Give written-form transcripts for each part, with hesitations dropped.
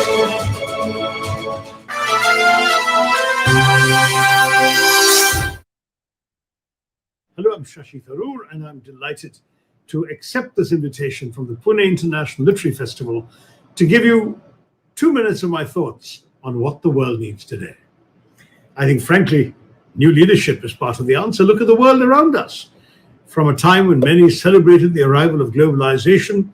Hello, I'm Shashi Tharoor, and I'm delighted to accept this invitation from the Pune International Literary Festival to give you 2 minutes of my thoughts on what the world needs today. I think, frankly, new leadership is part of the answer. Look at the world around us. From a time when many celebrated the arrival of globalization,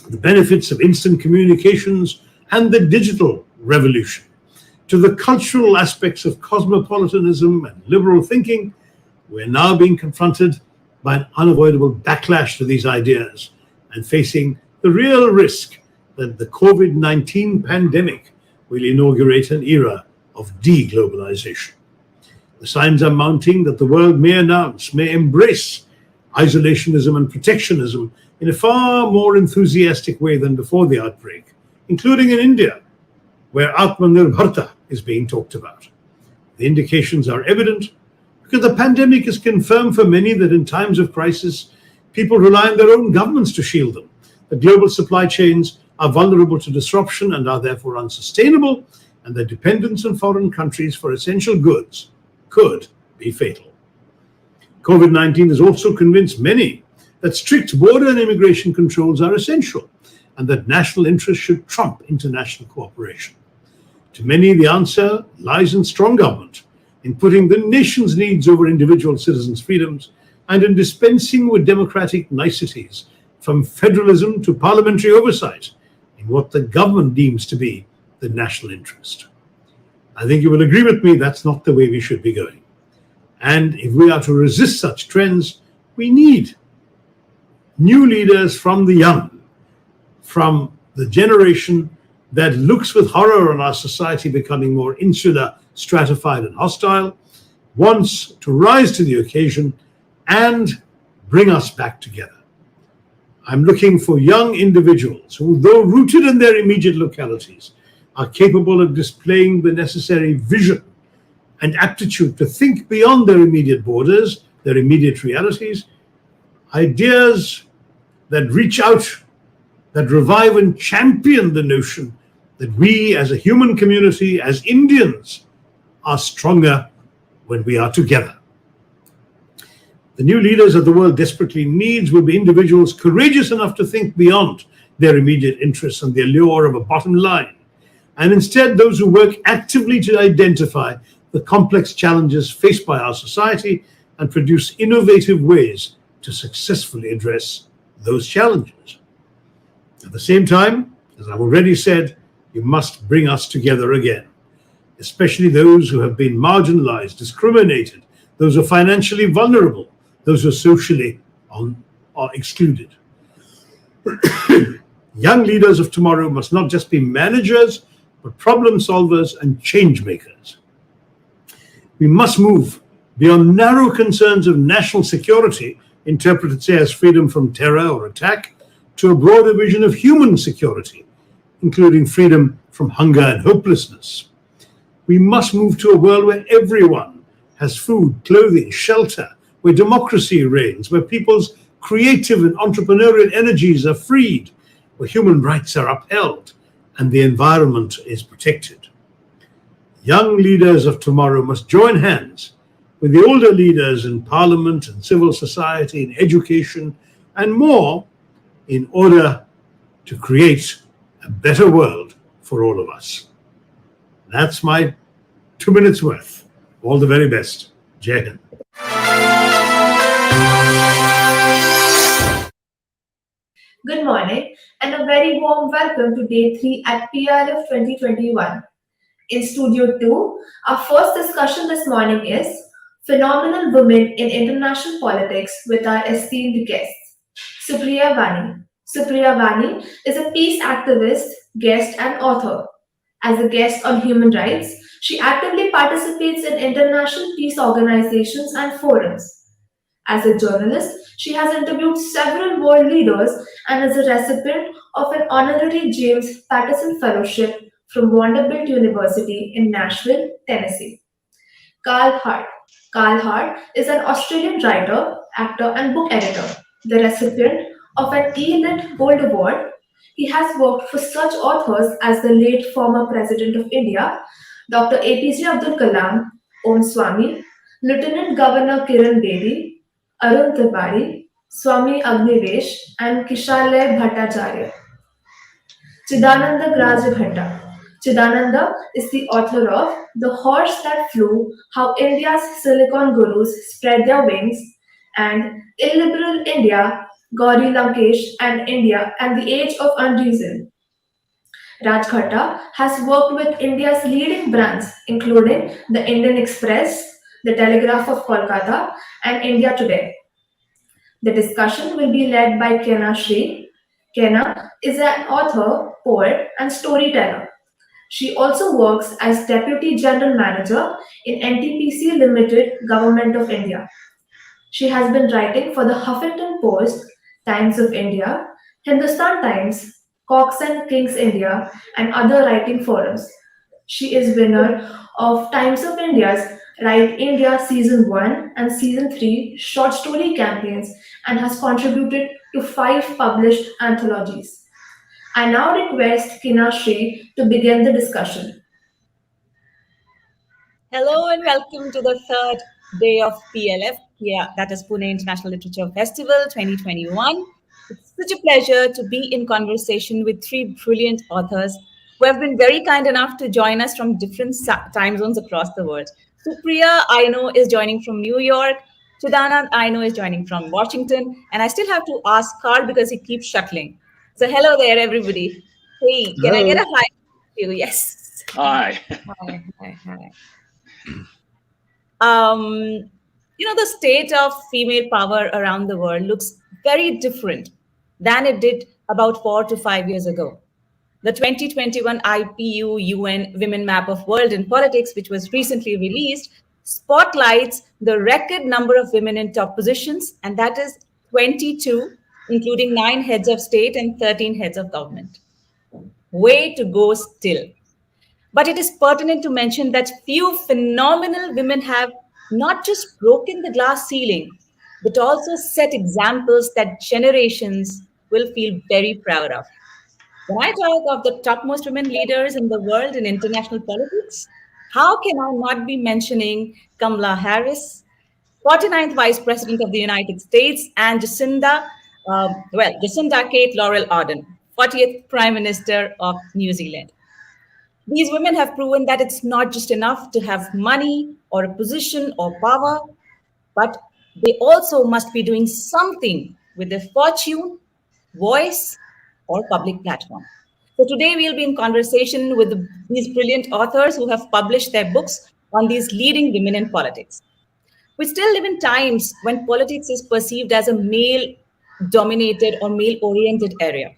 the benefits of instant communications, and the digital revolution, to the cultural aspects of cosmopolitanism and liberal thinking, we're now being confronted by an unavoidable backlash to these ideas and facing the real risk that the COVID-19 pandemic will inaugurate an era of de-globalization. The signs are mounting that the world may embrace isolationism and protectionism in a far more enthusiastic way than before the outbreak, including in India, where Atmanirbharta is being talked about. The indications are evident because the pandemic has confirmed for many that in times of crisis, people rely on their own governments to shield them. The global supply chains are vulnerable to disruption and are therefore unsustainable, and their dependence on foreign countries for essential goods could be fatal. COVID-19 has also convinced many that strict border and immigration controls are essential and that national interests should trump international cooperation. To many, the answer lies in strong government, in putting the nation's needs over individual citizens' freedoms, and in dispensing with democratic niceties, from federalism to parliamentary oversight, in what the government deems to be the national interest. I think you will agree with me that's not the way we should be going. And if we are to resist such trends, we need new leaders from the young, from the generation that looks with horror on our society becoming more insular, stratified, and hostile, wants to rise to the occasion and bring us back together. I'm looking for young individuals who, though rooted in their immediate localities, are capable of displaying the necessary vision and aptitude to think beyond their immediate borders, their immediate realities, ideas that reach out, that revive and champion the notion that we as a human community, as Indians, are stronger when we are together. The new leaders that the world desperately needs will be individuals courageous enough to think beyond their immediate interests and the allure of a bottom line, and instead those who work actively to identify the complex challenges faced by our society and produce innovative ways to successfully address those challenges. At the same time, as I've already said, you must bring us together again, especially those who have been marginalized, discriminated, those who are financially vulnerable, those who are socially excluded. Young leaders of tomorrow must not just be managers, but problem solvers and change makers. We must move beyond narrow concerns of national security, interpreted, say, as freedom from terror or attack, to a broader vision of human security, including freedom from hunger and hopelessness. We must move to a world where everyone has food, clothing, shelter, where democracy reigns, where people's creative and entrepreneurial energies are freed, where human rights are upheld, and the environment is protected. Young leaders of tomorrow must join hands with the older leaders in parliament and civil society, in education, and more, in order to create a better world for all of us. That's my 2 minutes worth. All the very best. Jai Hind. Good morning and a very warm welcome to Day 3 at PRF 2021. In Studio 2, our first discussion this morning is Phenomenal Women in International Politics with our esteemed guest, Supriya Vani. Supriya Vani is a peace activist, guest, and author. As a guest on human rights, she actively participates in international peace organizations and forums. As a journalist, she has interviewed several world leaders and is a recipient of an honorary James Patterson Fellowship from Vanderbilt University in Nashville, Tennessee. Carl Harte. Carl Harte is an Australian writer, actor, and book editor, the recipient of an E-Lit Gold Award He has worked for such authors as the late former President of India, Dr. APJ Abdul Kalam, Om Swami, Lieutenant Governor Kiran Bedi, Arun Tripadi, Swami Agnivesh, and Kishalay Bhattacharya. Chidananda Rajghatta. Chidananda is the author of The Horse That Flew, How India's Silicon Gurus Spread Their Wings, and Illiberal India, Gauri Lankesh and India and the Age of Unreason. Rajghatta has worked with India's leading brands, including the Indian Express, the Telegraph of Kolkata, and India Today. The discussion will be led by Kena Shree. Kena is an author, poet, and storyteller. She also works as Deputy General Manager in NTPC Limited, Government of India. She has been writing for the Huffington Post, Times of India, Hindustan Times, Cox and Kings India, and other writing forums. She is winner of Times of India's Write India Season 1 and Season 3 short story campaigns and has contributed to 5 published anthologies. I now request Kina Shree to begin the discussion. Hello and welcome to the third day of PLF, yeah, that is Pune International Literature Festival 2021. It's such a pleasure to be in conversation with three brilliant authors who have been very kind enough to join us from different time zones across the world. Supriya, I know, is joining from New York. Chidanand, I know, is joining from Washington. And I still have to ask Carl because he keeps shuttling. So hello there, everybody. Hey, can I get a Hello. hi? Yes. Hi. Hi. um, the state of female power around the world looks very different than it did about 4 to 5 years ago. The 2021 IPU UN Women Map of World in Politics, which was recently released, spotlights the record number of women in top positions, and that is 22, including 9 heads of state and 13 heads of government. Way to go still. But it is pertinent to mention that few phenomenal women have not just broken the glass ceiling, but also set examples that generations will feel very proud of. When I talk of the topmost women leaders in the world in international politics, how can I not be mentioning Kamala Harris, 49th Vice President of the United States, and Jacinda Kate Laurel Ardern, 40th Prime Minister of New Zealand. These women have proven that it's not just enough to have money or a position or power, but they also must be doing something with their fortune, voice, or public platform. So today we'll be in conversation with these brilliant authors who have published their books on these leading women in politics. We still live in times when politics is perceived as a male dominated or male oriented area.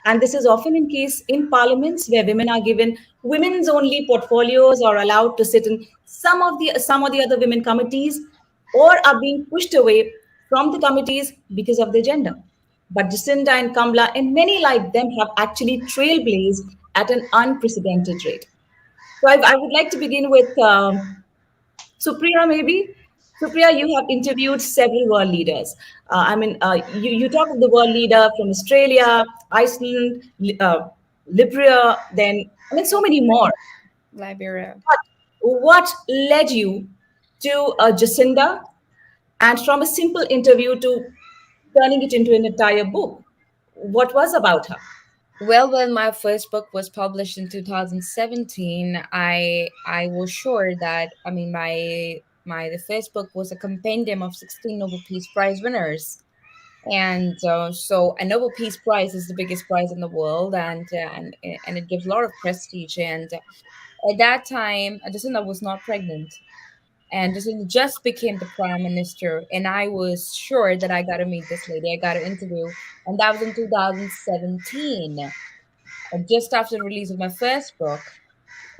And this is often in case in parliaments where women are given women's only portfolios or allowed to sit in some of the other women committees or are being pushed away from the committees because of their gender. But Jacinda and Kamala and many like them have actually trailblazed at an unprecedented rate. So I would like to begin with Supriya, maybe. Supriya, you have interviewed several world leaders. You talk of the world leader from Australia, Iceland, Liberia, then, so many more. Liberia. But what led you to Jacinda and from a simple interview to turning it into an entire book? What was about her? Well, when my first book was published in 2017, I was sure that my the first book was a compendium of 16 Nobel Peace Prize winners, and so a Nobel Peace Prize is the biggest prize in the world, and it gives a lot of prestige. And at that time, Jacinda was not pregnant, and just became the prime minister, and I was sure that I got to meet this lady, I got to interview, and that was in 2017, just after the release of my first book.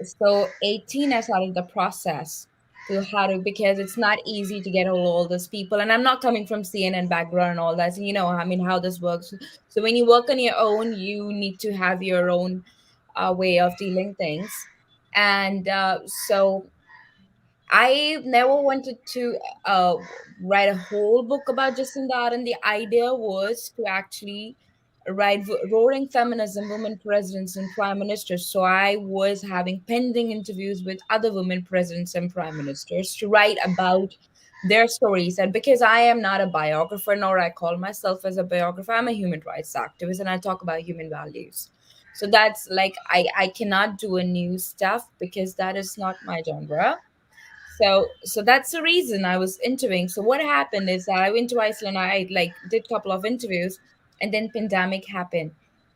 So 18, I started the process to how to, because it's not easy to get hold of all those people, and I'm not coming from CNN background and all that, so how this works. So when you work on your own, you need to have your own way of dealing things, and so I never wanted to write a whole book about Jacinda, and the idea was to actually right, roaring feminism, women presidents and prime ministers. So I was having pending interviews with other women presidents and prime ministers to write about their stories. And because I am not a biographer, nor I call myself as a biographer, I'm a human rights activist and I talk about human values. So that's like I cannot do a new stuff because that is not my genre. So that's the reason I was interviewing. So what happened is that I went to Iceland. I like did a couple of interviews, and then pandemic happened,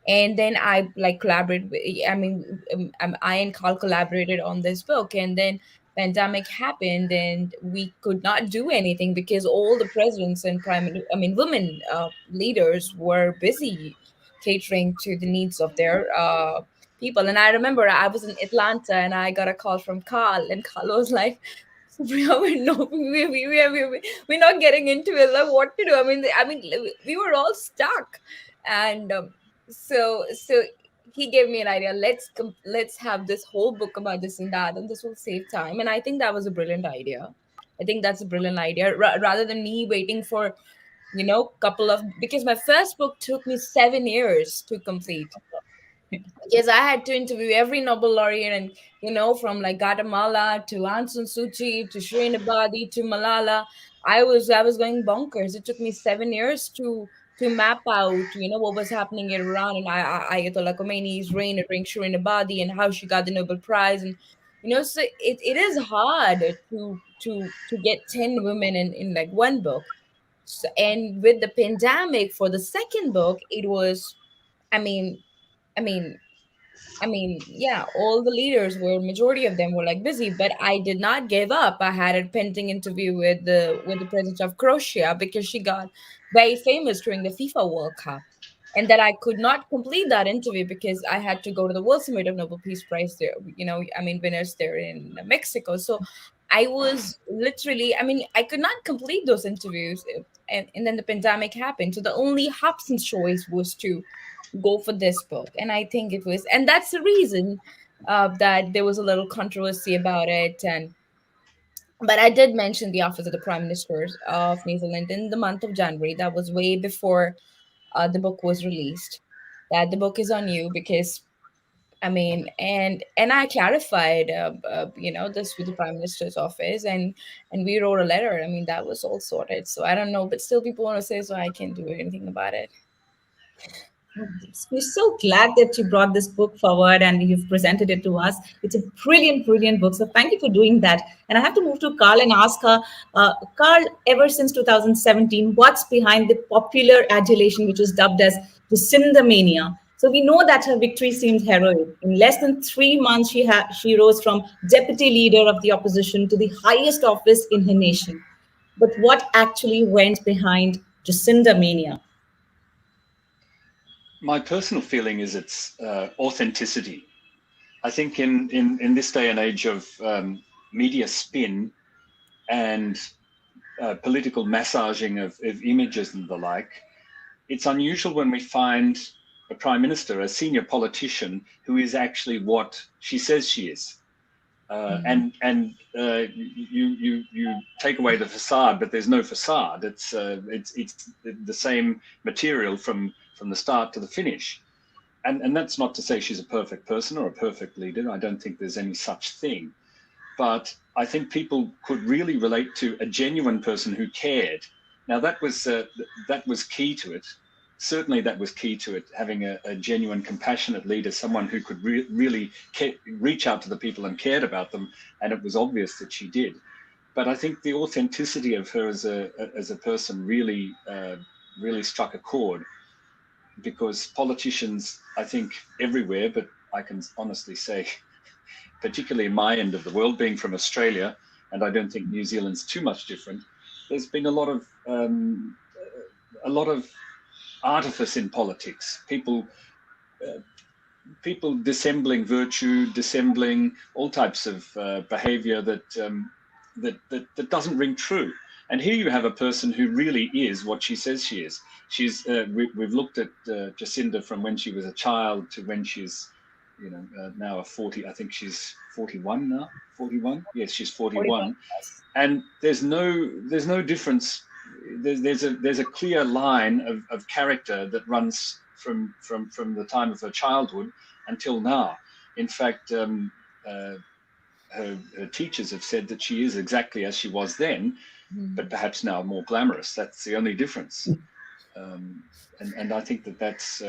and then I like collaborated. I mean, I and Carl collaborated on this book, and then pandemic happened, and we could not do anything because all the presidents and I mean, women leaders were busy catering to the needs of their people. And I remember I was in Atlanta, and I got a call from Carl, and Carl was like, Supriya, we're not getting into it. Like, what to do? We were all stuck, and so he gave me an idea. Let's have this whole book about this and that, and this will save time. And I think that was a brilliant idea. I think that's a brilliant idea. Rather than me waiting for, couple of, because my first book took me 7 years to complete. Yes, I had to interview every Nobel laureate, and from like Guatemala to Aung San Suu Kyi to Shree to Malala. I was going bonkers. It took me 7 years to map out, what was happening in Iran, and Ayatollah Khomeini's reign during Shree and how she got the Nobel Prize. And so it is hard to get 10 women in like one book. So, and with the pandemic for the second book, it was, I mean, I mean, yeah, all the leaders were, majority of them were like busy, but I did not give up. I had a pending interview with the president of Croatia because she got very famous during the FIFA World Cup. And that I could not complete that interview because I had to go to the World Summit of Nobel Peace Prize there, winners there in Mexico. So I was literally, I could not complete those interviews. And then the pandemic happened. So the only Hobson's choice was to go for this book. And I think it was, and that's the reason that there was a little controversy about it. But I did mention the office of the Prime Minister of New Zealand in the month of January. That was way before the book was released. That the book is on you because and I clarified this with the Prime Minister's office, and we wrote a letter. That was all sorted. So I don't know, but still people want to say, so I can't do anything about it. We're so glad that you brought this book forward and you've presented it to us. It's a brilliant, brilliant book. So thank you for doing that. And I have to move to Carl and ask her, Carl, ever since 2017, what's behind the popular adulation, which is dubbed as Jacinda mania? So we know that her victory seemed heroic. In less than 3 months, she rose from deputy leader of the opposition to the highest office in her nation. But what actually went behind Jacinda mania? My personal feeling is its authenticity. I think in this day and age of media spin and political massaging of images and the like, it's unusual when we find a prime minister, a senior politician, who is actually what she says she is. And you take away the facade, but there's no facade. It's the same material from the start to the finish. And that's not to say she's a perfect person or a perfect leader. I don't think there's any such thing. But I think people could really relate to a genuine person who cared. Now that was key to it. Certainly that was key to it, having a genuine, compassionate leader, someone who could really reach out to the people and cared about them. And it was obvious that she did. But I think the authenticity of her as a person really struck a chord, because politicians, I think everywhere, but I can honestly say, particularly in my end of the world, being from Australia, and I don't think New Zealand's too much different, there's been a lot of artifice in politics. People dissembling virtue, dissembling all types of behavior that doesn't ring true. And here you have a person who really is what she says she is. She's we've looked at Jacinda from when she was a child to when she's now a 40. I think she's 41 now. 41. Yes, she's 41. And there's no difference. There's a clear line of character that runs from the time of her childhood until now. In fact, her teachers have said that she is exactly as she was then, but perhaps now more glamorous. That's the only difference. And I think that's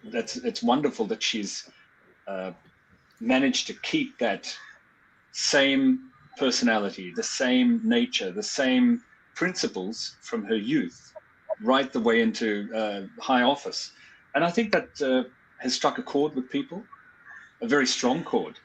it's wonderful that she's managed to keep that same personality, the same nature, the same principles from her youth right the way into high office. And I think that has struck a chord with people, a very strong chord.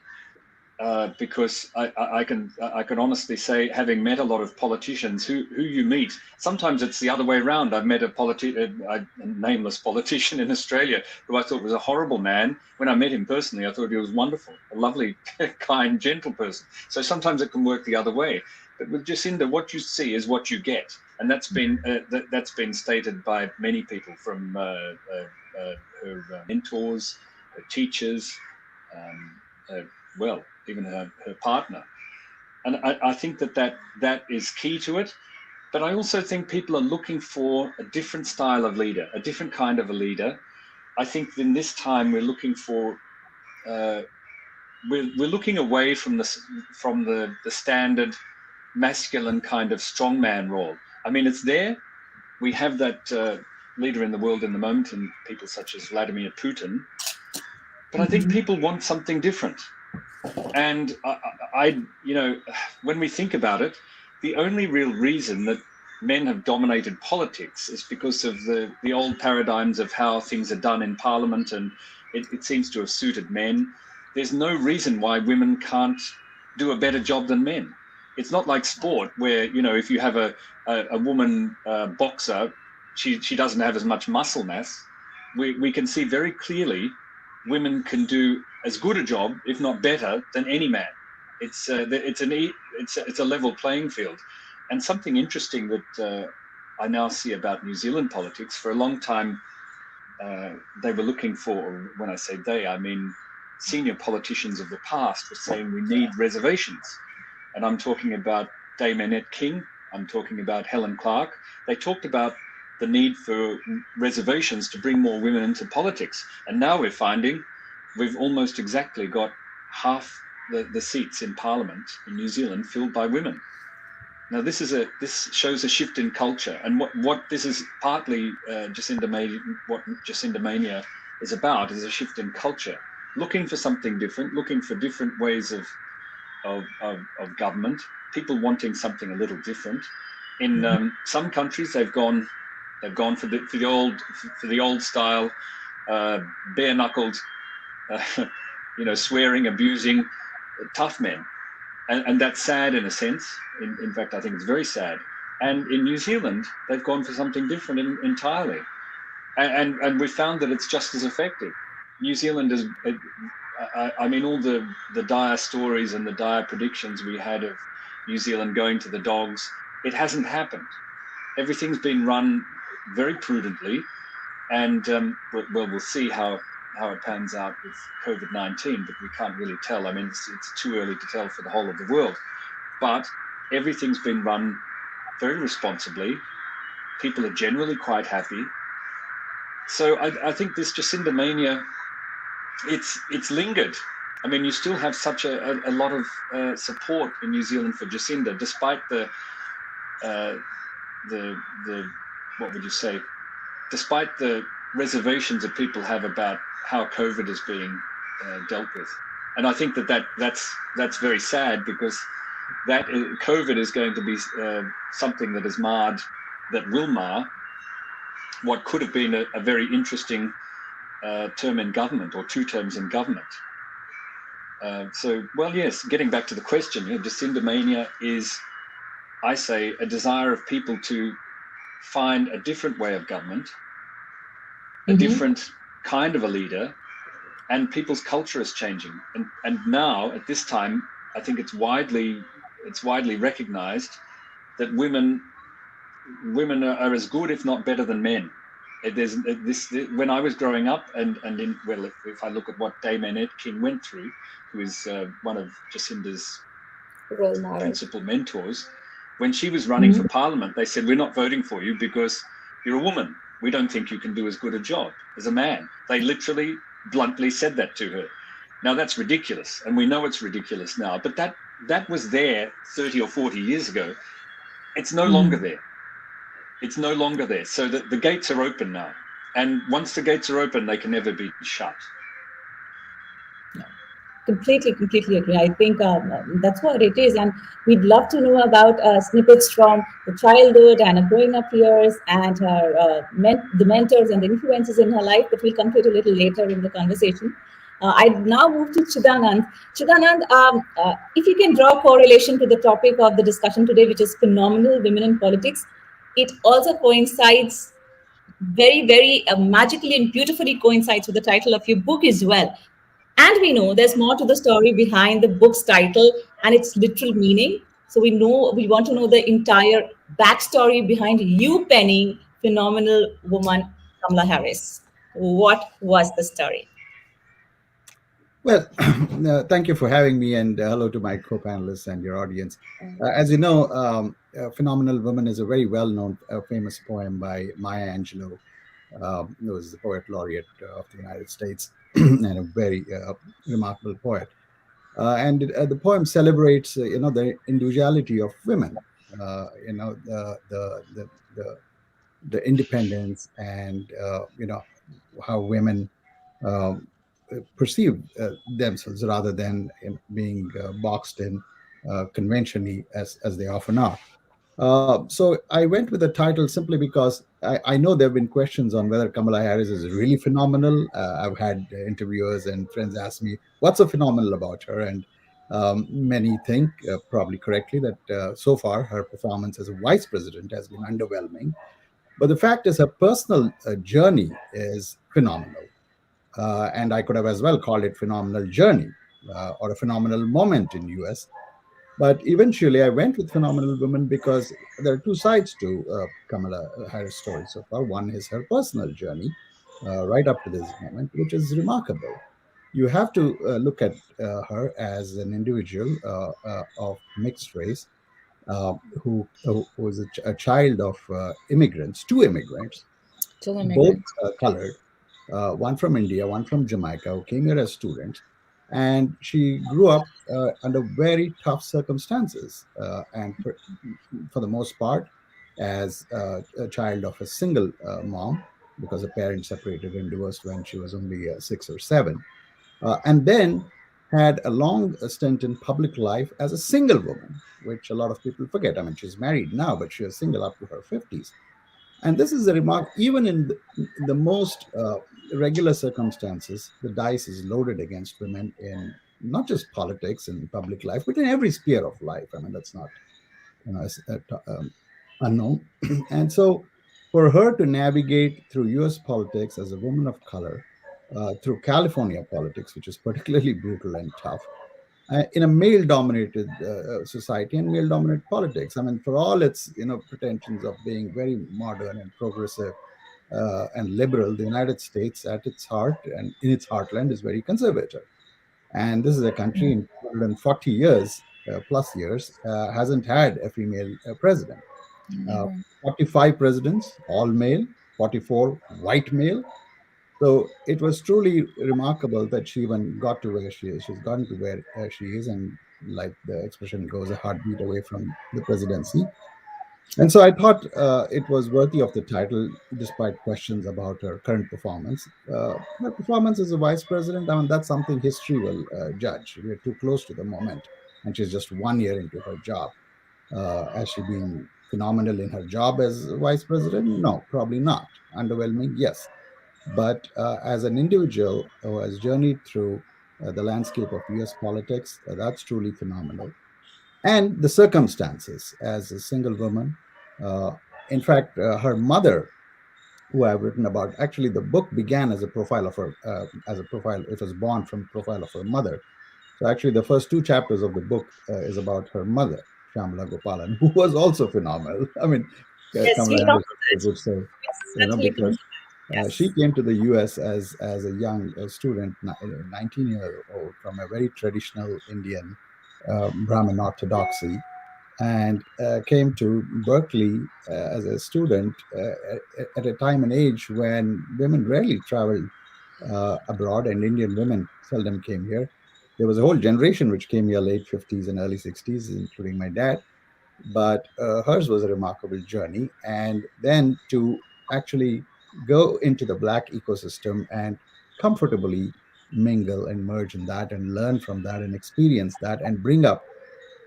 Because I can honestly say, having met a lot of politicians, who you meet, sometimes it's the other way around. I've met a nameless politician in Australia who I thought was a horrible man. When I met him personally, I thought he was wonderful, a lovely, kind, gentle person. So sometimes it can work the other way. But with Jacinda, what you see is what you get, and that's been stated by many people, from her mentors, her teachers, well, even her partner. And I think that is key to it. But I also think people are looking for a different style of leader, a different kind of a leader. I think in this time we're looking for, we're looking away from the standard masculine kind of strongman role. I mean, it's there. We have that leader in the world in the moment in people such as Vladimir Putin. But I think people want something different. And I, when we think about it, the only real reason that men have dominated politics is because of the old paradigms of how things are done in Parliament, and it seems to have suited men. There's no reason why women can't do a better job than men. It's not like sport where, if you have a woman boxer, she doesn't have as much muscle mass. We can see very clearly women can do as good a job, if not better, than any man. It's a level playing field. And something interesting that I now see about New Zealand politics, for a long time, they were looking for, when I say they, I mean senior politicians of the past were saying we need reservations. And I'm talking about Dame Annette King, I'm talking about Helen Clark. They talked about the need for reservations to bring more women into politics. And now we're finding we've almost exactly got half the seats in Parliament in New Zealand filled by women. Now this shows a shift in culture, and what this is partly what Jacinda Mania is about is a shift in culture, looking for something different, looking for different ways of government, people wanting something a little different. In some countries, they've gone for the old style, bare-knuckled, swearing, abusing, tough men, and that's sad in a sense. In fact, I think it's very sad. And in New Zealand, they've gone for something different entirely, and we found that it's just as effective. New Zealand is, I mean, all the dire stories and the dire predictions we had of New Zealand going to the dogs, it hasn't happened. Everything's been run very prudently, and we'll see how it pans out with COVID-19, but we can't really tell. I mean, it's too early to tell for the whole of the world, but everything's been run very responsibly. People are generally quite happy. So I think this Jacinda Mania, it's lingered. I mean, you still have such a lot of support in New Zealand for Jacinda, despite the what would you say? Despite the reservations that people have about how COVID is being dealt with, and I think that's very sad, because COVID is going to be something that will mar what could have been a very interesting term in government, or 2 terms in government. So, well, yes, getting back to the question, Jacinda Mania is, I say, a desire of people to find a different way of government, a different kind of a leader, and people's culture is changing. And now, at this time, I think it's widely recognized that women are as good, if not better, than men. When I was growing up, if I look at what Dame Annette King went through, who is one of Jacinda's principal mentors, when she was running for Parliament, they said, "We're not voting for you because you're a woman. we don't think you can do as good a job as a man. They literally bluntly said that to her. Now that's ridiculous, and we know it's ridiculous now, but that was there 30 or 40 years ago. It's no longer there. It's no longer there. So the gates are open now. And once the gates are open, they can never be shut. Completely agree. I think that's what it is. And we'd love to know about snippets from the childhood and her growing up years and her the mentors and the influences in her life, but we'll come to it a little later in the conversation. I now move to Chidanand. Chidanand, if you can draw a correlation to the topic of the discussion today, which is phenomenal women in politics, it also coincides very magically and beautifully coincides with the title of your book as well. And we know there's more to the story behind the book's title and its literal meaning. So we want to know the entire backstory behind you penning phenomenal woman Kamala Harris. What was the story? Well, thank you for having me, and hello to my co-panelists and your audience. As you know, Phenomenal Woman is a very well-known, famous poem by Maya Angelou, who was the poet laureate of the United States and a very remarkable poet. And the poem celebrates, the individuality of women, the independence and, how women perceive themselves rather than being boxed in conventionally as they often are. So I went with the title simply because I know there have been questions on whether Kamala Harris is really phenomenal. I've had interviewers and friends ask me, what's so phenomenal about her? And many think, probably correctly, that so far her performance as a vice president has been underwhelming. But the fact is her personal journey is phenomenal. And I could have as well called it phenomenal journey or a phenomenal moment in US. But eventually I went with Phenomenal Woman because there are two sides to Kamala Harris' story so far. One is her personal journey right up to this moment, which is remarkable. You have to look at her as an individual of mixed race who was a child of immigrants, two immigrants, both colored. One from India, one from Jamaica, who came here as students. And she grew up under very tough circumstances. And for the most part, as a child of a single mom, because her parents separated and divorced when she was only 6 or 7. And then had a long stint in public life as a single woman, which a lot of people forget. I mean, she's married now, but she was single up to her 50s. And this is a remark, even in the most regular circumstances, the dice is loaded against women in not just politics and public life, but in every sphere of life. I mean, that's not unknown. And so for her to navigate through US politics as a woman of color, through California politics, which is particularly brutal and tough, in a male-dominated society and male-dominated politics. I mean, for all its pretensions of being very modern and progressive and liberal, the United States at its heart and in its heartland is very conservative. And this is a country in 140 years, plus years, hasn't had a female president. 45 presidents, all male, 44 white male. So it was truly remarkable that she even got to where she is. She's gotten to where she is, and like the expression goes, a heartbeat away from the presidency. And so I thought it was worthy of the title, despite questions about her current performance. Her performance as a vice president, I mean, that's something history will judge. We're too close to the moment, and she's just 1 year into her job. Has she been phenomenal in her job as vice president? No, probably not. Underwhelming, yes. But as an individual who has journeyed through the landscape of US politics, that's truly phenomenal. And the circumstances as a single woman. In fact, her mother, who I've written about, actually the book began as a profile of her, it was born from a profile of her mother. So actually the first 2 chapters of the book is about her mother, Shyamala Gopalan, who was also phenomenal. I mean, yes, Kamala Harris would say, because she came to the US as a young student, 19-year-old, from a very traditional Indian Brahmin orthodoxy. and came to Berkeley as a student at a time and age when women rarely traveled abroad, and Indian women seldom came here. There was a whole generation which came here late 50s and early 60s, including my dad. But hers was a remarkable journey. And then to actually go into the Black ecosystem and comfortably mingle and merge in that and learn from that and experience that and bring up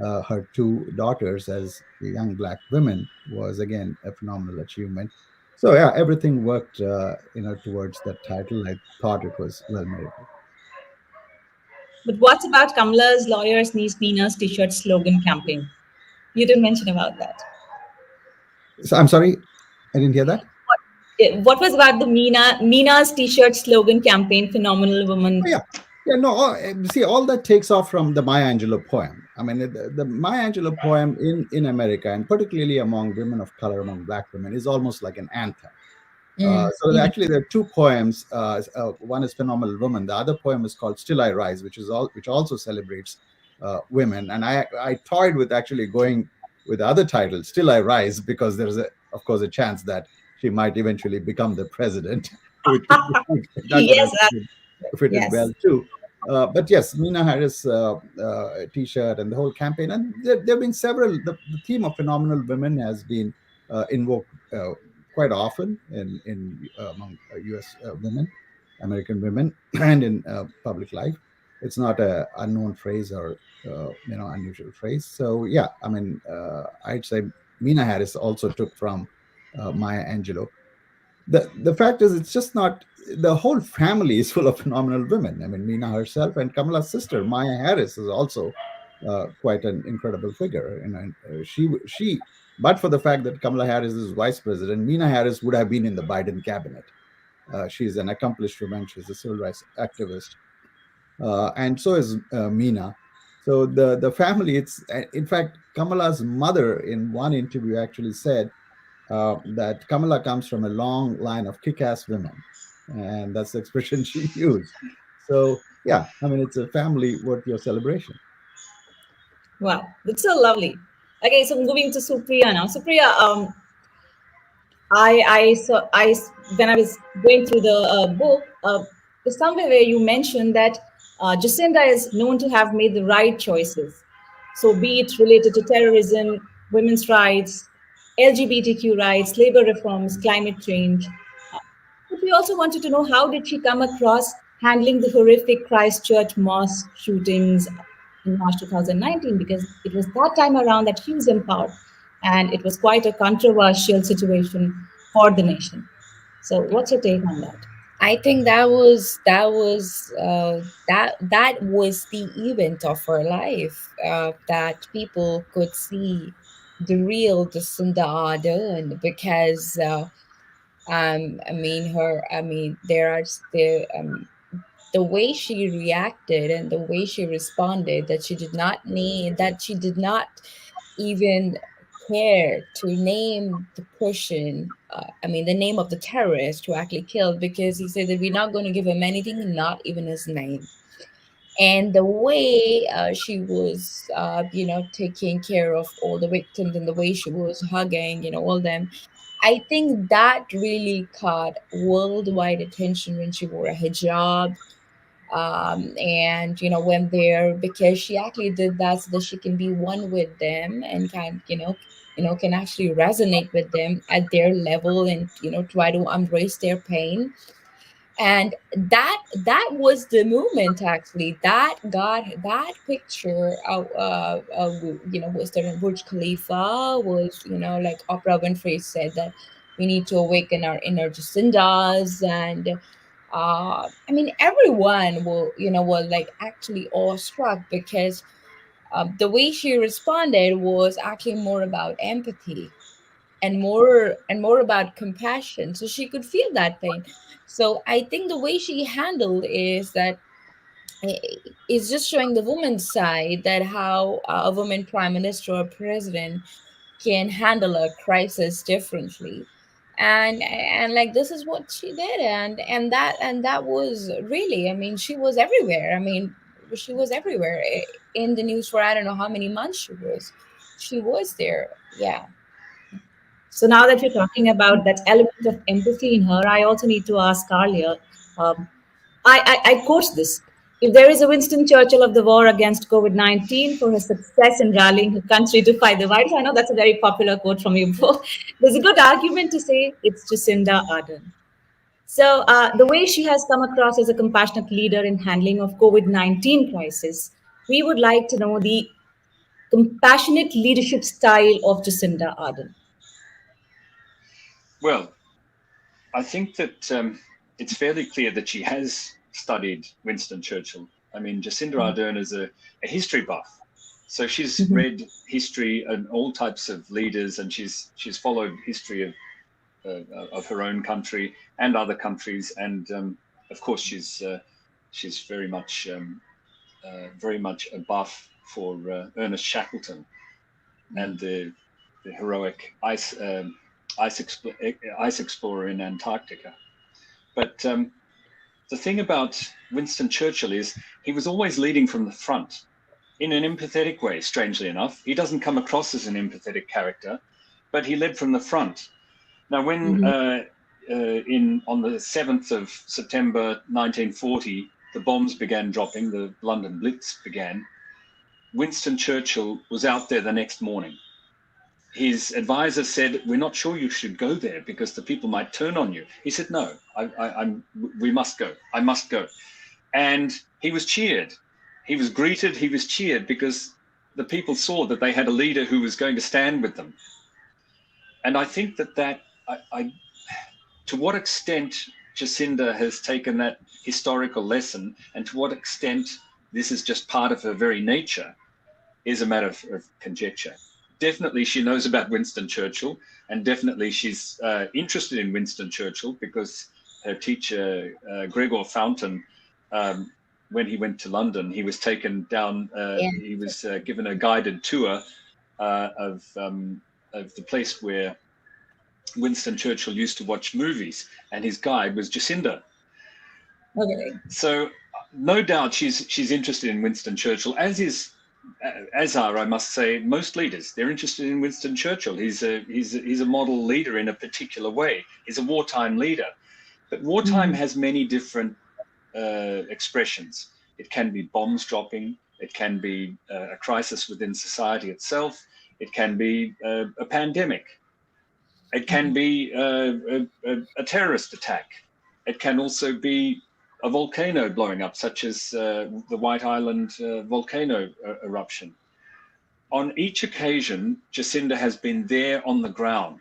her two daughters as young Black women was again a phenomenal achievement. So yeah, everything worked, towards that title. I thought it was well merited. But what about Kamala's lawyers needs Nina's t-shirt slogan campaign? You didn't mention about that. So I'm sorry, I didn't hear that. What was about the Mina's t-shirt slogan campaign, Phenomenal Woman? Oh, yeah. Yeah, no, see, all that takes off from the Maya Angelou poem. I mean, the Maya Angelou poem in America, and particularly among women of color, among Black women, is almost like an anthem. Actually, there are two poems. One is Phenomenal Woman. The other poem is called Still I Rise, which also celebrates women. And I toyed with actually going with the other title, Still I Rise, because there's, of course, a chance that she might eventually become the president, which Yes, fitted yes. well too. But yes, Mina Harris T-shirt and the whole campaign, and there have been several. The theme of phenomenal women has been invoked quite often in among U.S. Women, American women, and in public life. It's not an unknown phrase or unusual phrase. So yeah, I mean, I'd say Mina Harris also took from Maya Angelou. The fact is, it's just not, the whole family is full of phenomenal women. I mean, Mina herself and Kamala's sister Maya Harris is also quite an incredible figure. She but for the fact that Kamala Harris is vice president, Mina Harris would have been in the Biden cabinet. She's an accomplished woman. She's a civil rights activist, and so is Mina. So the family, it's in fact, Kamala's mother in one interview actually said that Kamala comes from a long line of kick-ass women, and that's the expression she used. So yeah, I mean, it's a family worth your celebration. Wow, that's so lovely. Okay, so moving to Supriya now. Supriya, when I was going through the book, there's somewhere where you mentioned that Jacinda is known to have made the right choices. So be it related to terrorism, women's rights, LGBTQ rights, labor reforms, climate change. But we also wanted to know, how did she come across handling the horrific Christchurch mosque shootings in March 2019? Because it was that time around that she was empowered, and it was quite a controversial situation for the nation. So, what's your take on that? I think that was the event of her life, that people could see the real Jacinda Ardern, because the way she reacted and the way she responded, that she did not even care to name the person, the name of the terrorist who actually killed, because he said that we're not going to give him anything, not even his name. And the way she was, taking care of all the victims, and the way she was hugging, all them, I think that really caught worldwide attention when she wore a hijab. And when they're, because she actually did that so that she can be one with them, and can actually resonate with them at their level, and try to embrace their pain. And that was the movement, actually, that got that picture was there. Burj Khalifa was, like Oprah Winfrey said, that we need to awaken our inner Jacindas. And everyone was like actually awestruck, because the way she responded was actually more about empathy, and more about compassion, so she could feel that pain. So I think the way she handled is just showing the woman's side, that how a woman prime minister or president can handle a crisis differently. And like, this is what she did. And that was really, she was everywhere. She was everywhere in the news for, I don't know how many months she was. she was there. Yeah. So now that you're talking about that element of empathy in her, I also need to ask Carlia. Um, I quote this. If there is a Winston Churchill of the war against COVID-19 for his success in rallying her country to fight the virus, I know that's a very popular quote from you both. There's a good argument to say it's Jacinda Ardern. So the way she has come across as a compassionate leader in handling of COVID-19 crisis, we would like to know the compassionate leadership style of Jacinda Ardern. Well, I think that it's fairly clear that she has studied Winston Churchill. I mean, Jacinda Ardern is a history buff. So she's read history and all types of leaders, and she's followed history of her own country and other countries. And of course, she's very much a buff for Ernest Shackleton and the heroic ice explorer in Antarctica. But the thing about Winston Churchill is he was always leading from the front in an empathetic way, strangely enough. He doesn't come across as an empathetic character, but he led from the front. Now, when on the 7th of September 1940, the bombs began dropping, the London Blitz began, Winston Churchill was out there the next morning. His advisor said, "We're not sure you should go there because the people might turn on you." He said, "No, we must go. I must go." And he was cheered. He was greeted. He was cheered because the people saw that they had a leader who was going to stand with them. And I think that to what extent Jacinda has taken that historical lesson and to what extent this is just part of her very nature is a matter of conjecture. Definitely she knows about Winston Churchill, and definitely she's interested in Winston Churchill because her teacher, Gregor Fountain, when he went to London, he was taken down, he was given a guided tour of the place where Winston Churchill used to watch movies, and his guide was Jacinda. Okay. So no doubt she's interested in Winston Churchill, as are, I must say, most leaders. They're interested in Winston Churchill. He's a model leader in a particular way. He's a wartime leader, but wartime has many different expressions. It can be bombs dropping. It can be a crisis within society itself. It can be a pandemic. It can be a terrorist attack. It can also be a volcano blowing up, such as the White Island volcano eruption. On each occasion, Jacinda has been there on the ground,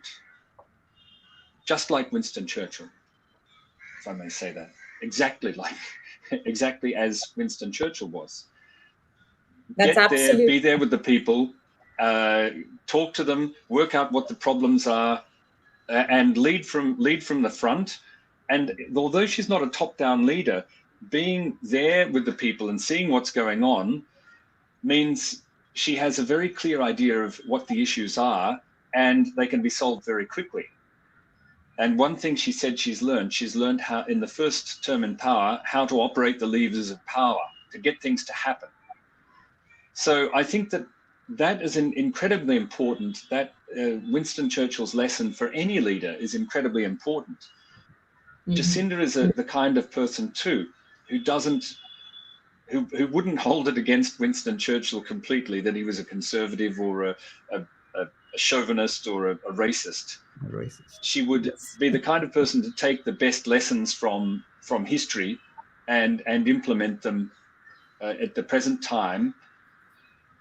just like Winston Churchill, if I may say that. Exactly as Winston Churchill was. That's Get there, absolutely. be there with the people, talk to them, work out what the problems are, and lead from the front. And although she's not a top-down leader, being there with the people and seeing what's going on means she has a very clear idea of what the issues are, and they can be solved very quickly. And one thing she said she's learned how, in the first term in power, how to operate the levers of power to get things to happen. So I think that is incredibly important. That Winston Churchill's lesson for any leader is incredibly important. Jacinda is the kind of person too who wouldn't hold it against Winston Churchill completely that he was a conservative or a chauvinist or a racist. She would be the kind of person to take the best lessons from history and implement them at the present time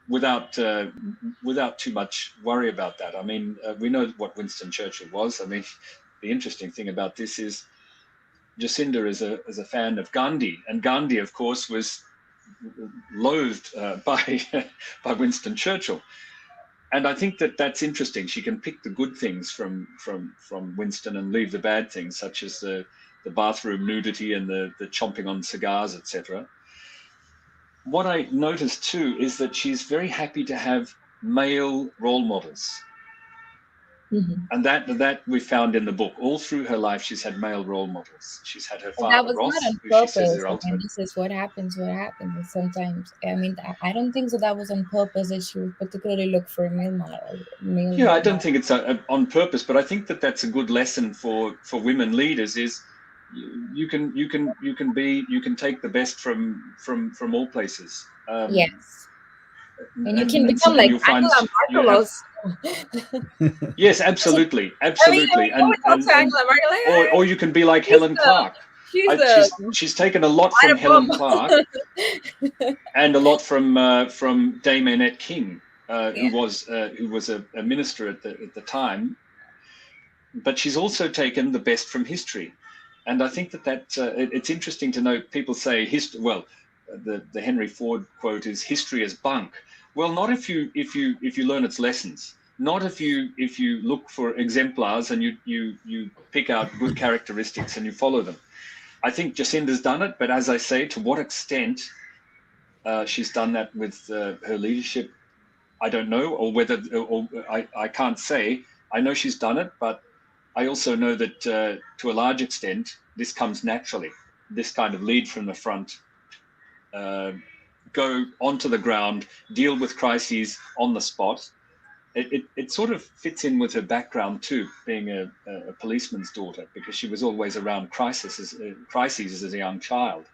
without too much worry about that. I mean, we know what Winston Churchill was. I mean, the interesting thing about this is Jacinda is a fan of Gandhi, and Gandhi, of course, was loathed by Winston Churchill. And I think that's interesting. She can pick the good things from Winston and leave the bad things, such as the bathroom nudity and the chomping on cigars, etc. What I noticed too is that she's very happy to have male role models. And that we found in the book. All through her life, she's had male role models. She's had her But that father, was Ross, not on who she says is purpose. her I mean, ultimate. this is what happens. And sometimes, I mean, I don't think so. That was on purpose. That she would particularly look for a male model. Yeah, I don't think it's on purpose, but I think that that's a good lesson for women leaders. Is you can take the best from all places. Yes, and you can and become something like you'll find Angela you Merkel have- also. Yes, absolutely, absolutely. I mean, we talk to Angela Merkel. or you can be like Helen Clark. She's taken a lot from Helen Clark and a lot from Dame Annette King, who was a minister at the time. But she's also taken the best from history, and I think that it's interesting to note. People say history. Well, the Henry Ford quote is "History is bunk." Well, not if you learn its lessons. Not if you look for exemplars and you pick out good characteristics and you follow them. I think Jacinda's done it, but as I say, to what extent she's done that with her leadership, I don't know, or whether I can't say. I know she's done it, but I also know that to a large extent, this comes naturally. This kind of lead from the front, go onto the ground, deal with crises on the spot. It sort of fits in with her background too, being a policeman's daughter, because she was always around crises as a young child,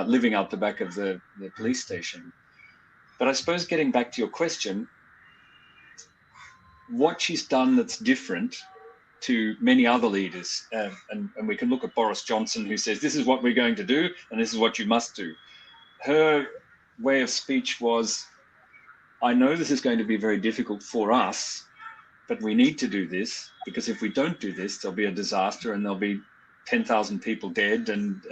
living out the back of the police station. But I suppose getting back to your question, what she's done that's different to many other leaders, and we can look at Boris Johnson, who says, this is what we're going to do, and this is what you must do. Her way of speech was, I know this is going to be very difficult for us, but we need to do this, because if we don't do this, there'll be a disaster and there'll be 10,000 people dead and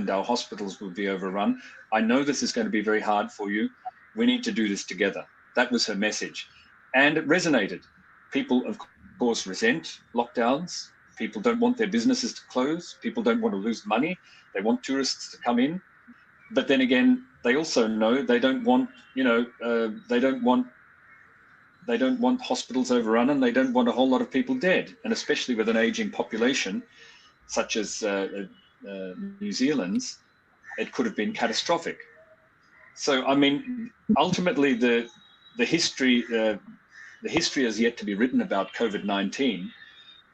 our hospitals will be overrun. I know this is going to be very hard for you. We need to do this together. That was her message. And it resonated. People, of course, resent lockdowns. People don't want their businesses to close. People don't want to lose money. They want tourists to come in. But then again, they also know they don't want, they don't want hospitals overrun, and they don't want a whole lot of people dead. And especially with an aging population, such as New Zealand's, it could have been catastrophic. So, I mean, ultimately, the history has yet to be written about COVID-19.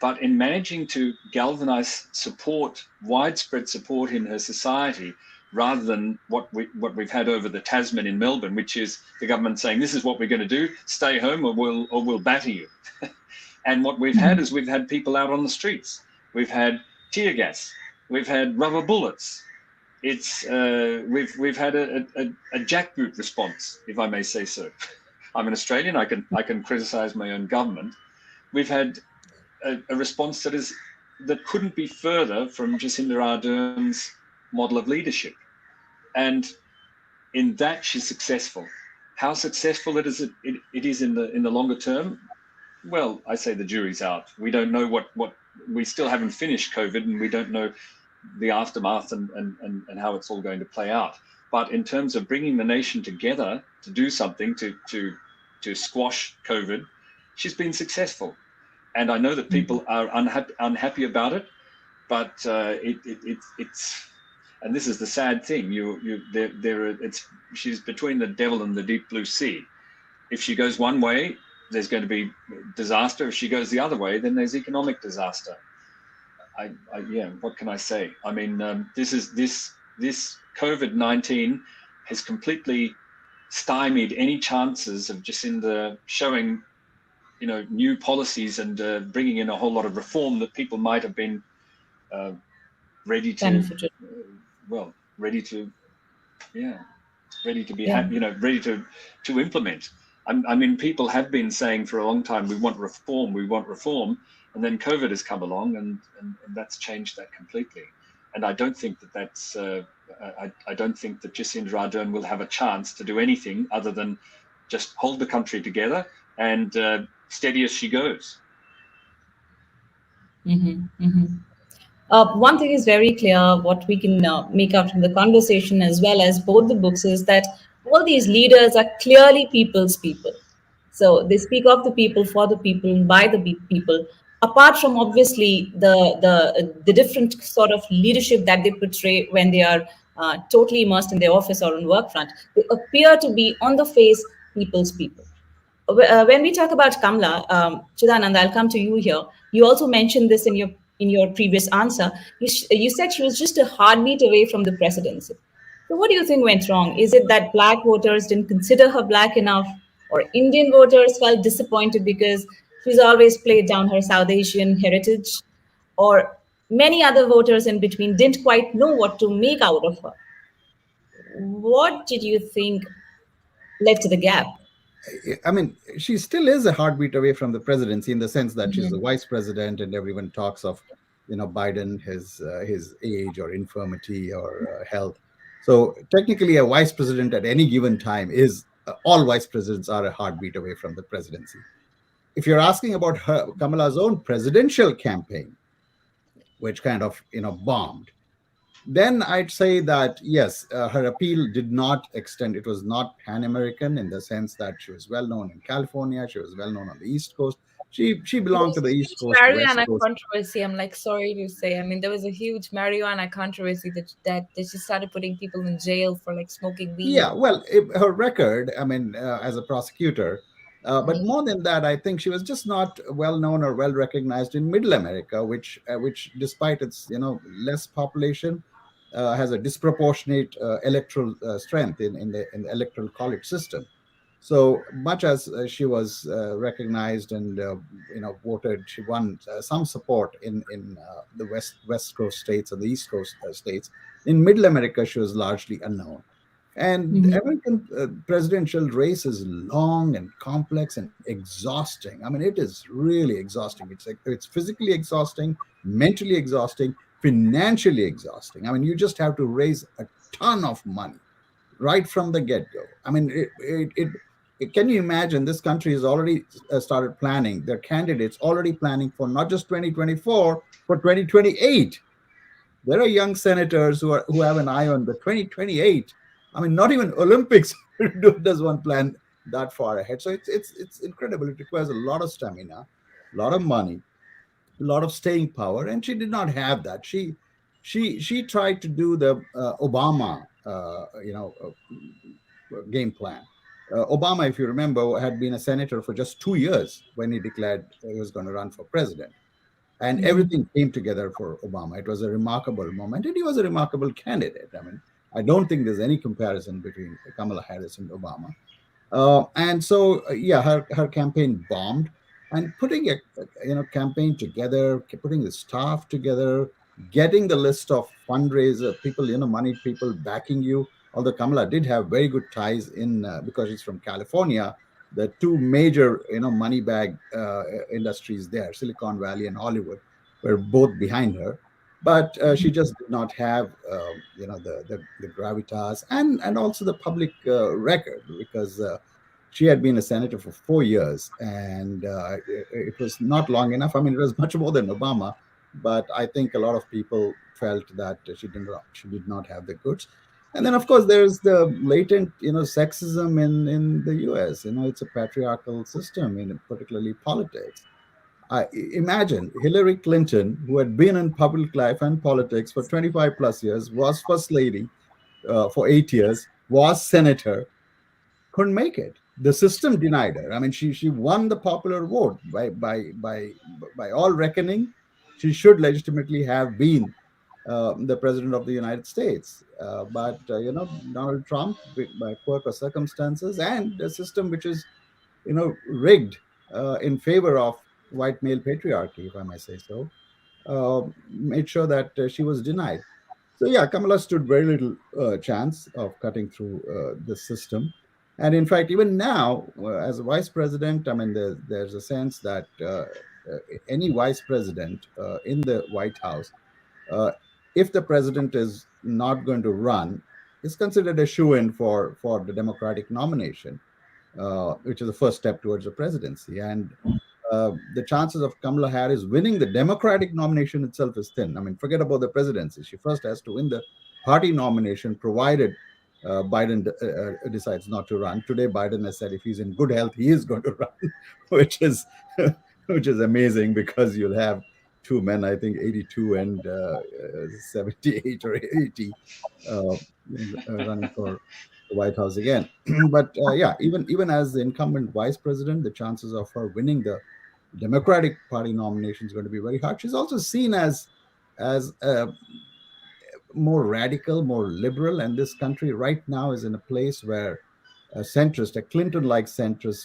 But in managing to galvanize support, widespread support in her society, rather than what we've had over the Tasman in Melbourne, which is the government saying, this is what we're going to do, stay home or we'll batter you. And what we've had is we've had people out on the streets. We've had tear gas. We've had rubber bullets. It's we've had a jackboot response, if I may say so. I'm an Australian. I can criticize my own government. We've had a response that couldn't be further from Jacinda Ardern's model of leadership, and in that she's successful. How successful it is in the longer term? Well, I say the jury's out. We don't know what we still haven't finished COVID, and we don't know the aftermath and how it's all going to play out. But in terms of bringing the nation together to do something to squash COVID, she's been successful. And I know that people are unhappy about it, but it's and this is the sad thing. She's between the devil and the deep blue sea. If she goes one way, there's going to be disaster. If she goes the other way, then there's economic disaster. What can I say? I mean, this COVID-19 has completely stymied any chances of Jacinda showing, new policies and bringing in a whole lot of reform that people might have been ready to implement. I mean, people have been saying for a long time, we want reform, and then COVID has come along and that's changed that completely. And I don't think that's I don't think that Jacinda Ardern will have a chance to do anything other than just hold the country together and steady as she goes. One thing is very clear, what we can make out from the conversation as well as both the books, is that all these leaders are clearly people's people. So they speak of the people, for the people, and by the people. Apart from obviously the different sort of leadership that they portray when they are totally immersed in their office or on work front, they appear to be on the face people's people. When we talk about Kamala, Chidanand, I'll come to you here. You also mentioned this in your previous answer. You said she was just a heartbeat away from the presidency. So, what do you think went wrong? Is it that black voters didn't consider her black enough, or Indian voters felt disappointed because she's always played down her South Asian heritage, or many other voters in between didn't quite know what to make out of her? What did you think led to the gap? I mean, she still is a heartbeat away from the presidency in the sense that she's Mhm. the vice president, and everyone talks of, Biden, his age or infirmity or health. So technically, a vice president at any given time is all vice presidents are a heartbeat away from the presidency. If you're asking about Kamala's own presidential campaign, which kind of bombed, then I'd say that yes, her appeal did not extend. It was not pan-American in the sense that she was well known in California. She was well known on the East Coast. She There belonged was to the a East huge Coast, West marijuana Coast. controversy. I'm like, sorry to say. I mean, there was a huge marijuana controversy that they just started putting people in jail for like smoking weed. Yeah, well, her record, I mean, as a prosecutor, but more than that, I think she was just not well known or well recognized in Middle America, which, despite its less population, has a disproportionate electoral strength in the electoral college system. So much as she was recognized and voted, she won some support in the West Coast states and the East Coast states. In Middle America, she was largely unknown. And Mhm. American presidential race is long and complex and exhausting. I mean, it is really exhausting. It's physically exhausting, mentally exhausting, financially exhausting. I mean, you just have to raise a ton of money right from the get-go. I mean, can you imagine? This country has already started planning. Their candidates already planning for not just 2024, for 2028. There are young senators who have an eye on the 2028. I mean, not even Olympics does one plan that far ahead. So it's incredible. It requires a lot of stamina, a lot of money, a lot of staying power, and she did not have that. She tried to do the Obama game plan. Obama, if you remember, had been a senator for just 2 years when he declared he was going to run for president, and Mhm. everything came together for Obama. It was a remarkable moment, and he was a remarkable candidate. I mean, I don't think there's any comparison between Kamala Harris and Obama. And so, yeah, her campaign bombed, and putting a campaign together, putting the staff together, getting the list of fundraiser people, money people backing you. Although Kamala did have very good ties in because she's from California, the two major money bag industries there, Silicon Valley and Hollywood, were both behind her. But she just did not have the gravitas and also the public record, because she had been a senator for 4 years, and it was not long enough. I mean, it was much more than Obama, but I think a lot of people felt that she did not have the goods. And then, of course, there's the latent, sexism in the U.S. It's a patriarchal system, particularly politics. Imagine Hillary Clinton, who had been in public life and politics for 25 plus years, was first lady for 8 years, was senator, couldn't make it. The system denied her. I mean, she won the popular vote by all reckoning. She should legitimately have been the president of the United States. But Donald Trump, by quirk of circumstances, and a system which is rigged in favor of white male patriarchy, if I may say so, made sure that she was denied. So yeah, Kamala stood very little chance of cutting through the system. And in fact, even now, as a vice president, I mean, there's a sense that any vice president in the White House, uh, if the president is not going to run, is considered a shoe-in for the Democratic nomination, which is the first step towards the presidency. And the chances of Kamala Harris winning the Democratic nomination itself is thin. I mean, forget about the presidency. She first has to win the party nomination, provided Biden decides not to run. Today, Biden has said if he's in good health, he is going to run, which is which is amazing because you'll have two men, I think 82 and 78 or 80, running for the White House again. But yeah, even as the incumbent vice president, the chances of her winning the Democratic Party nomination is going to be very hard. She's also seen as more radical, more liberal, and this country right now is in a place where a centrist, a Clinton-like centrist,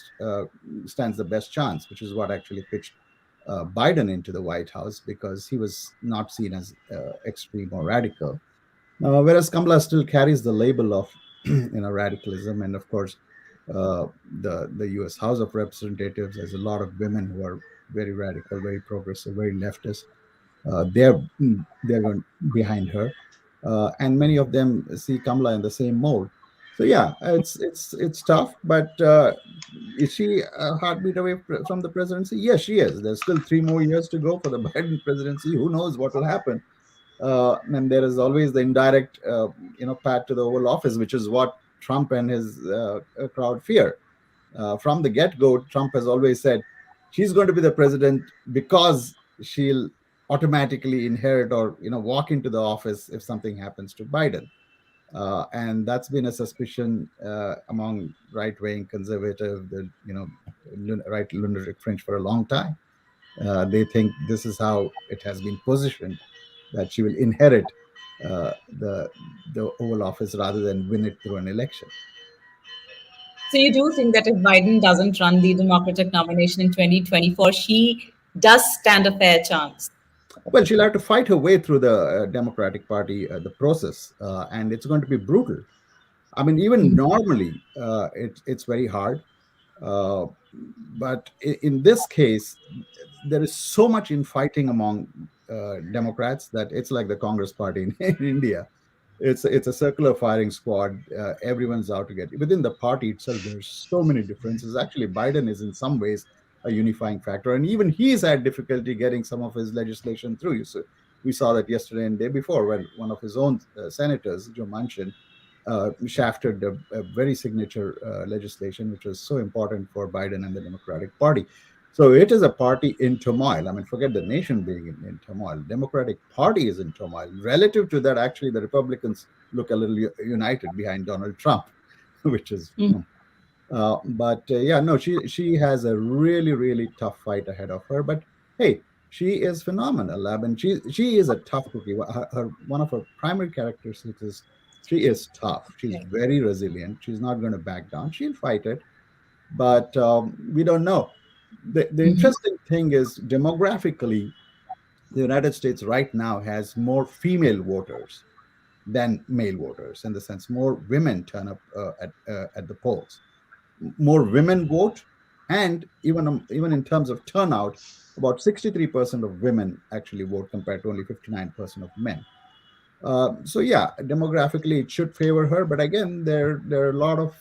stands the best chance, which is what actually pitched Biden into the White House, because he was not seen as extreme or radical. Whereas Kamala still carries the label of radicalism, and of course, the U.S. House of Representatives has a lot of women who are very radical, very progressive, very leftist. They're going behind her, and many of them see Kamala in the same mold. So yeah, it's tough, but is she a heartbeat away from the presidency? Yes, she is. There's still 3 more years to go for the Biden presidency. Who knows what will happen? And there is always the indirect, path to the Oval Office, which is what Trump and his crowd fear. From the get-go, Trump has always said she's going to be the president because she'll automatically inherit or walk into the office if something happens to Biden. And that's been a suspicion among right-wing conservative, right lunatic French for a long time. They think this is how it has been positioned, that she will inherit the Oval Office rather than win it through an election. So you do think that if Biden doesn't run the Democratic nomination in 2024, she does stand a fair chance? Well, she'll have to fight her way through the Democratic Party, the process, and it's going to be brutal. I mean, even normally, it's very hard. But in this case, there is so much infighting among Democrats that it's like the Congress Party in India. It's a circular firing squad. Everyone's out to get within the party itself. There's so many differences. Actually, Biden is in some ways a unifying factor, and even he's had difficulty getting some of his legislation through. So we saw that yesterday and the day before when one of his own senators, Joe Manchin, shafted a very signature legislation, which was so important for Biden and the Democratic Party. So it is a party in turmoil. I mean, forget the nation being in turmoil. Democratic Party is in turmoil. Relative to that, actually, the Republicans look a little united behind Donald Trump, which is. But she has a really, really tough fight ahead of her. But hey, she is phenomenal. I mean, she is a tough cookie. One of her primary characteristics is she is tough. She's very resilient. She's not going to back down. She'll fight it. But we don't know. The interesting thing is demographically, the United States right now has more female voters than male voters, in the sense more women turn up at the polls. More women vote, and even in terms of turnout, about 63% of women actually vote compared to only 59% of men. So yeah, demographically it should favor her, but again, there are a lot of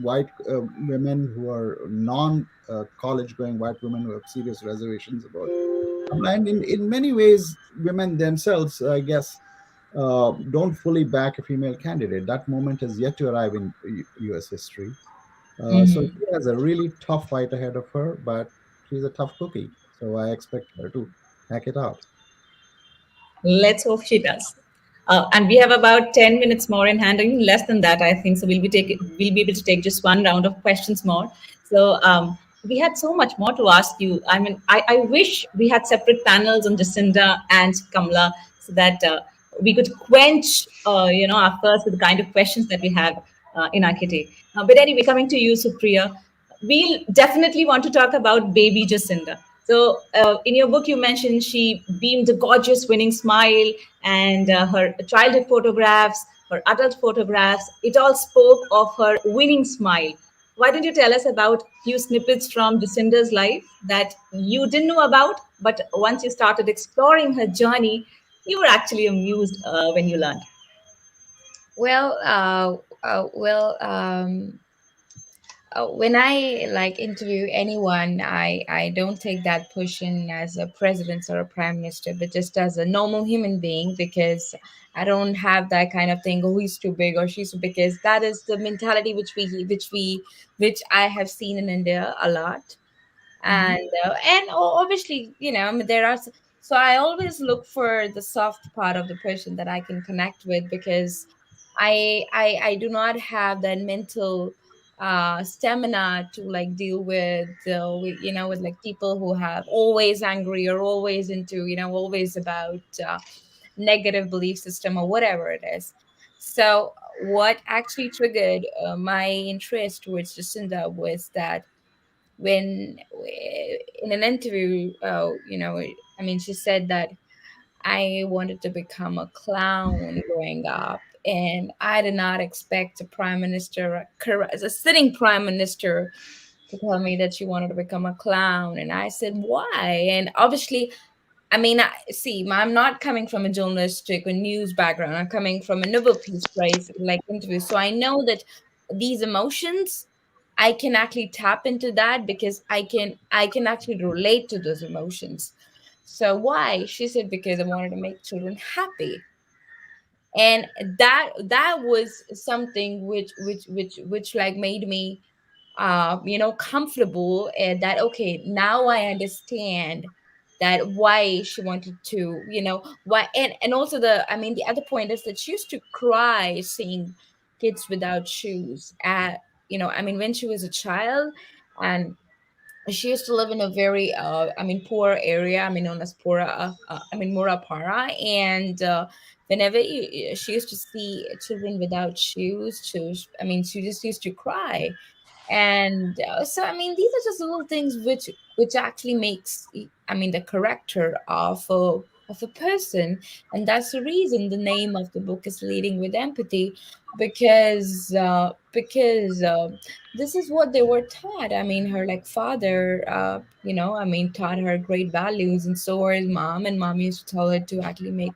white women who are non-college going white women who have serious reservations about it. And in many ways, women themselves, I guess, don't fully back a female candidate. That moment has yet to arrive in U.S. history. So she has a really tough fight ahead of her, but she's a tough cookie. So I expect her to hack it out. Let's hope she does. And we have about 10 minutes more in hand, and less than that, I think. So we'll be able to take just one round of questions more. So we had so much more to ask you. I mean, I wish we had separate panels on Jacinda and Kamala so that we could quench, our thirst with the kind of questions that we have in our kitty. But anyway, coming to you, Supriya, we'll definitely want to talk about baby Jacinda. So in your book, you mentioned she beamed a gorgeous winning smile, and her childhood photographs, her adult photographs, it all spoke of her winning smile. Why don't you tell us about a few snippets from Jacinda's life that you didn't know about, but once you started exploring her journey, you were actually amused when you learned? Well, when I like interview anyone, I don't take that position as a president or a prime minister, but just as a normal human being, because I don't have that kind of thing. Oh, he's too big or she's too, because that is the mentality which I have seen in India a lot. And obviously, I mean, so I always look for the soft part of the person that I can connect with, because I do not have that mental stamina to like deal with like people who have always angry or always into always about negative belief system or whatever it is. So what actually triggered my interest towards Jacinda was that when in an interview, I mean, she said that I wanted to become a clown growing up, and I did not expect a prime minister, a sitting prime minister, to tell me that she wanted to become a clown. And I said, why? And obviously, I mean, see, I'm not coming from a journalistic or news background. I'm coming from a Nobel Peace Prize like interview, so I know that these emotions, I can actually tap into that, because I can actually relate to those emotions. So why? She said, because I wanted to make children happy. And that was something which like made me comfortable, and that okay, now I understand that why she wanted to, why. And also, the other point is that she used to cry seeing kids without shoes at, I mean, when she was a child. And she used to live in a very poor area, I mean, known as Murapara. And whenever she used to see children without shoes, she just used to cry. And so, I mean, these are just little things which actually makes, I mean, the character of a person. And that's the reason the name of the book is Leading with Empathy, because this is what they were taught. I mean, her like father, taught her great values, and so was mom. And mom used to tell her to actually make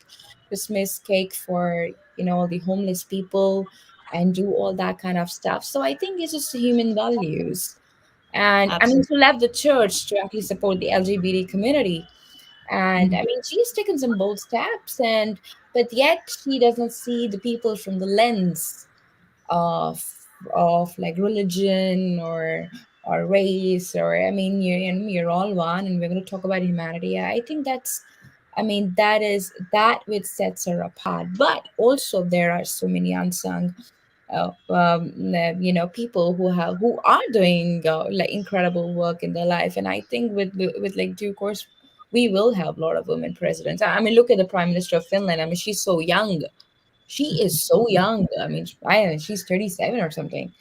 Christmas cake for all the homeless people and do all that kind of stuff. So I think it's just human values. And I mean, Absolutely. to love the church, to actually support the LGBT community. And I mean, she's taken some bold steps, but yet she doesn't see the people from the lens of like religion or race, or I mean, you're all one, and we're going to talk about humanity. I think that which sets her apart. But also, there are so many unsung people who are doing like incredible work in their life. And I think with like due course, we will have a lot of women presidents. I mean, look at the prime minister of Finland. I mean, she's so young. She is so young. I mean, I don't know, she's 37 or something.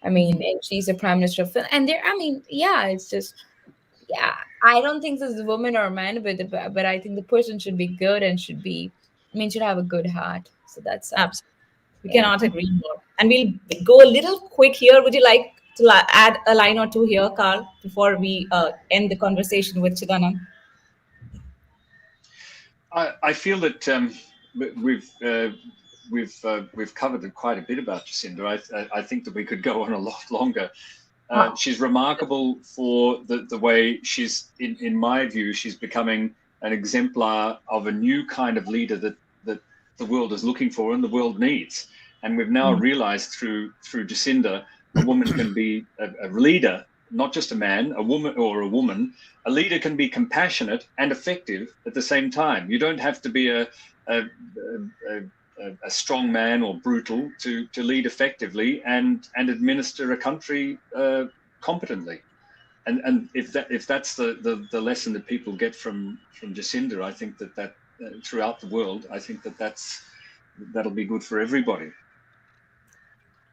I mean, and she's a prime minister of Finland. And there, I mean, yeah, it's just, yeah, I don't think this is a woman or a man, but I think the person should be good and should have a good heart. So that's Absolutely. We yeah. cannot agree more. And we'll go a little quick here. Would you like to add a line or two here, Carl, before we end the conversation with Chidanand? I feel that we've we've covered quite a bit about Jacinda. I think that we could go on a lot longer. She's remarkable for the way she's, in my view, she's becoming an exemplar of a new kind of leader that the world is looking for and the world needs. And we've now realized through Jacinda, a woman can be a leader, not just a man, a woman. A leader can be compassionate and effective at the same time. You don't have to be a strong man or brutal to lead effectively and administer a country competently. And if that's the lesson that people get from Jacinda, I think that throughout the world, I think that'll be good for everybody.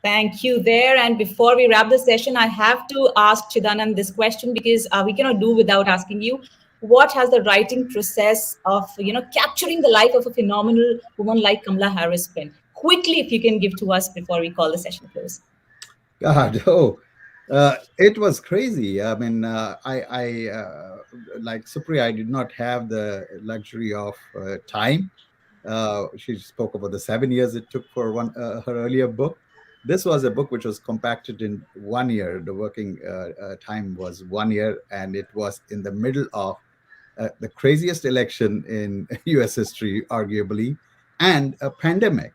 Thank you there. And before we wrap the session, I have to ask Chidanand this question, because we cannot do without asking you, what has the writing process of, capturing the life of a phenomenal woman like Kamala Harris been? Quickly, if you can give to us before we call the session close. God, it was crazy. I mean, I like Supriya, I did not have the luxury of time. She spoke about the 7 years it took for her earlier book. this was a book which was compacted in 1 year. The working time was 1 year, and it was in the middle of the craziest election in US history, arguably, and a pandemic.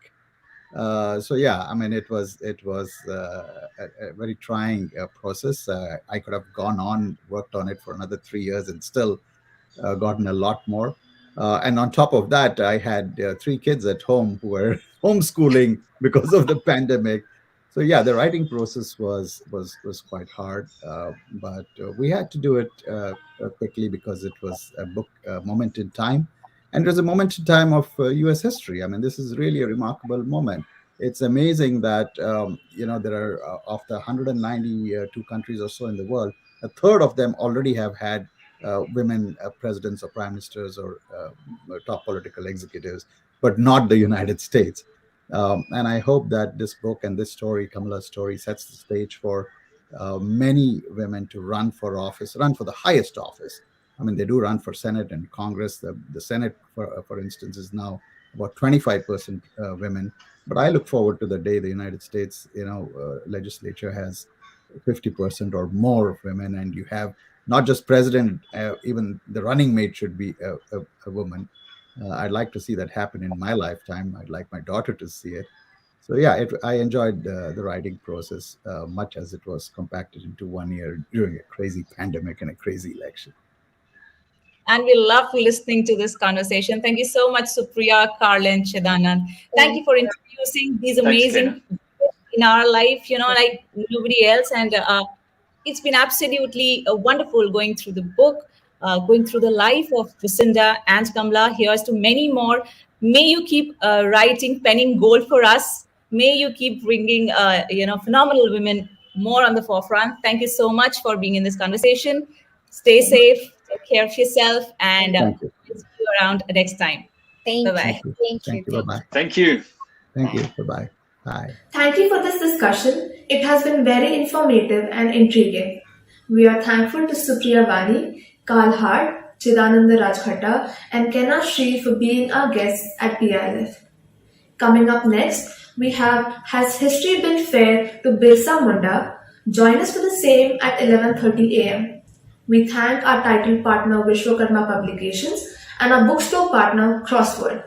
So yeah, I mean, it was a very trying process. I could have gone on, worked on it for another 3 years, and still gotten a lot more. And on top of that, I had 3 kids at home who were homeschooling because of the pandemic. So yeah, the writing process was quite hard, but we had to do it quickly because it was a book, moment in time, and it was a moment in time of U.S. history. I mean, this is really a remarkable moment. It's amazing that there are of the 192 countries or so in the world, a third of them already have had women presidents or prime ministers or top political executives, but not the United States. And I hope that this book and this story, Kamala's story, sets the stage for many women to run for office, run for the highest office. I mean, they do run for Senate and Congress. The Senate, for instance, is now about 25% women. But I look forward to the day the United States, legislature has 50% or more of women, and you have not just president, even the running mate should be a woman. I'd like to see that happen in my lifetime. I'd like my daughter to see it. So yeah, I enjoyed the writing process much as it was compacted into 1 year during a crazy pandemic and a crazy election. And we love listening to this conversation. Thank you so much, Supriya, Carl, and Chidanand. Thank you for introducing these amazing people in our life, like nobody else. And it's been absolutely wonderful going through the book, going through the life of Jacinda and Kamala. Here's to many more. May you keep writing, penning gold for us. May you keep bringing, phenomenal women more on the forefront. Thank you so much for being in this conversation. Stay safe, take care of yourself, and see you around next time. Bye-bye. Thank you. Bye-bye. Thank you. Thank you. Bye-bye. Bye. Thank you for this discussion. It has been very informative and intriguing. We are thankful to Supriya Vani, Karl Harte, Chidanand Rajghatta, and Kenna Shree for being our guests at PILF. Coming up next, we have Has History Been Fair to Birsa Munda? Join us for the same at 11:30 a.m. We thank our title partner Vishwakarma Publications and our bookstore partner Crossword.